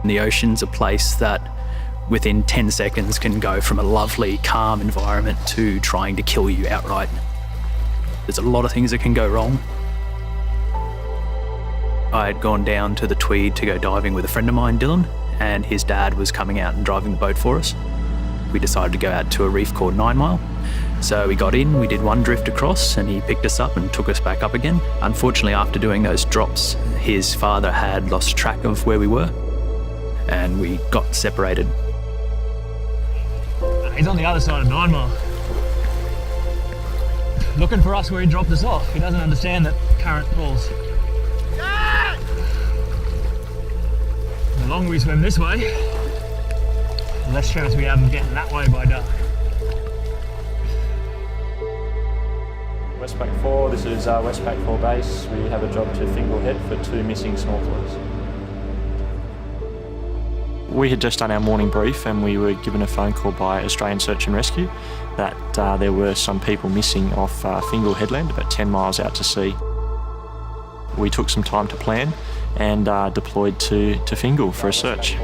The ocean's a place that within 10 seconds can go from a lovely, calm environment to trying to kill you outright. There's a lot of things that can go wrong. I had gone down to the Tweed to go diving with a friend of mine, Dylan, and his dad was coming out and driving the boat for us. We decided to go out to a reef called 9 Mile. So we got in, we did one drift across, and he picked us up and took us back up again. Unfortunately, after doing those drops, his father had lost track of where we were, and we got separated. He's on the other side of 9 Mile. Looking for us where he dropped us off. He doesn't understand that current pulls. The longer we swim this way, the less chance we have of getting that way by dark. Westpac 4, this is Westpac 4 base. We have a job to Fingal Head for 2 missing snorkelers. We had just done our morning brief and we were given a phone call by Australian Search and Rescue that there were some people missing off Fingal Headland, about 10 miles out to sea. We took some time to plan and deployed to Fingal for a search. We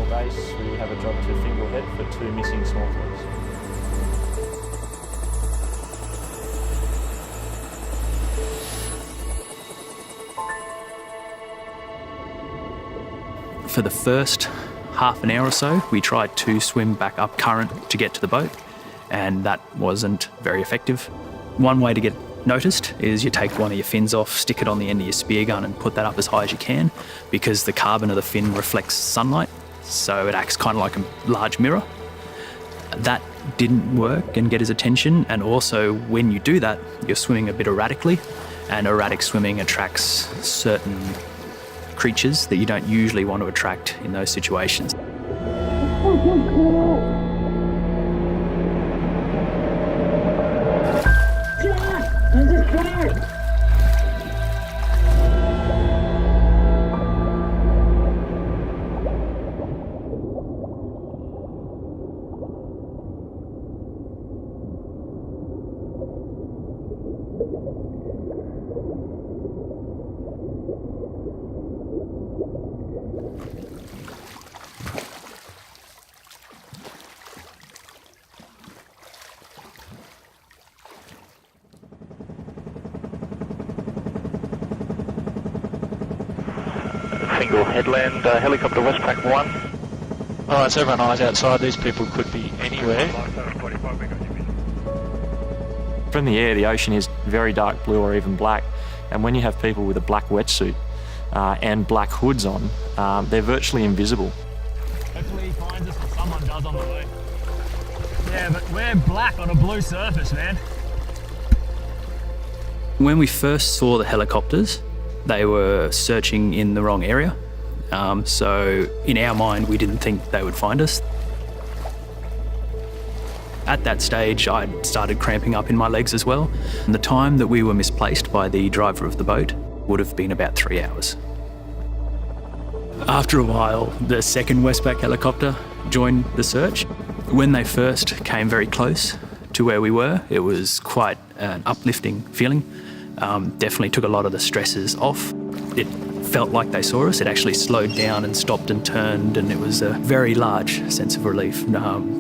have a job to Fingal Head for 2 missing snorkelers. For the first half an hour or so, we tried to swim back up current to get to the boat, and that wasn't very effective. One way to get noticed is you take one of your fins off, stick it on the end of your spear gun and put that up as high as you can, because the carbon of the fin reflects sunlight, so it acts kind of like a large mirror. That didn't work and get his attention, and also when you do that, you're swimming a bit erratically, and erratic swimming attracts certain creatures that you don't usually want to attract in those situations. Fingal Headland, helicopter Westpac 1. Alright, it's everyone eyes outside. These people could be anywhere. From the air, the ocean is very dark blue or even black, and when you have people with a black wetsuit and black hoods on, they're virtually invisible. Hopefully he finds us, or someone does on the way. Yeah, but we're black on a blue surface, man. When we first saw the helicopters, they were searching in the wrong area. So in our mind, we didn't think they would find us. At that stage, I started cramping up in my legs as well. And the time that we were misplaced by the driver of the boat would have been about 3 hours. After a while, the second Westpac helicopter joined the search. When they first came very close to where we were, it was quite an uplifting feeling. Definitely took a lot of the stresses off. It felt like they saw us. It actually slowed down and stopped and turned, and it was a very large sense of relief,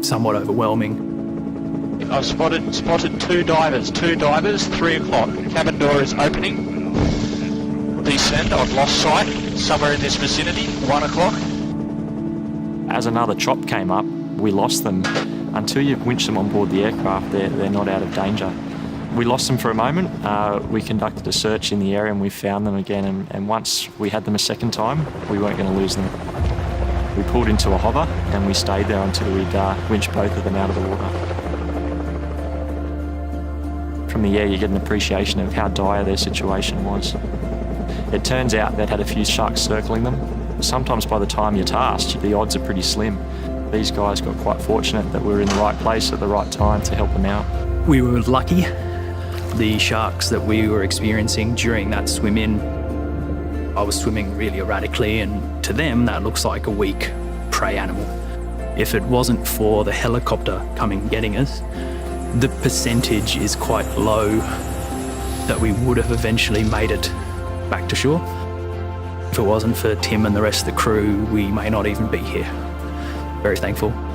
somewhat overwhelming. I've spotted two divers, 3 o'clock. Cabin door is opening. Descend, I've lost sight, somewhere in this vicinity, 1 o'clock. As another chop came up, we lost them. Until you winch them on board the aircraft, they're not out of danger. We lost them for a moment. We conducted a search in the area and we found them again, and once we had them a second time, we weren't going to lose them. We pulled into a hover and we stayed there until we'd winched both of them out of the water. From the air you get an appreciation of how dire their situation was. It turns out they'd had a few sharks circling them. Sometimes by the time you're tasked, the odds are pretty slim. These guys got quite fortunate that we were in the right place at the right time to help them out. We were lucky. The sharks that we were experiencing during that swim in, I was swimming really erratically, and to them that looks like a weak prey animal. If it wasn't for the helicopter coming getting us, the percentage is quite low that we would have eventually made it back to shore. If if it wasn't for Tim and the rest of the crew, we may not even be here. Very thankful.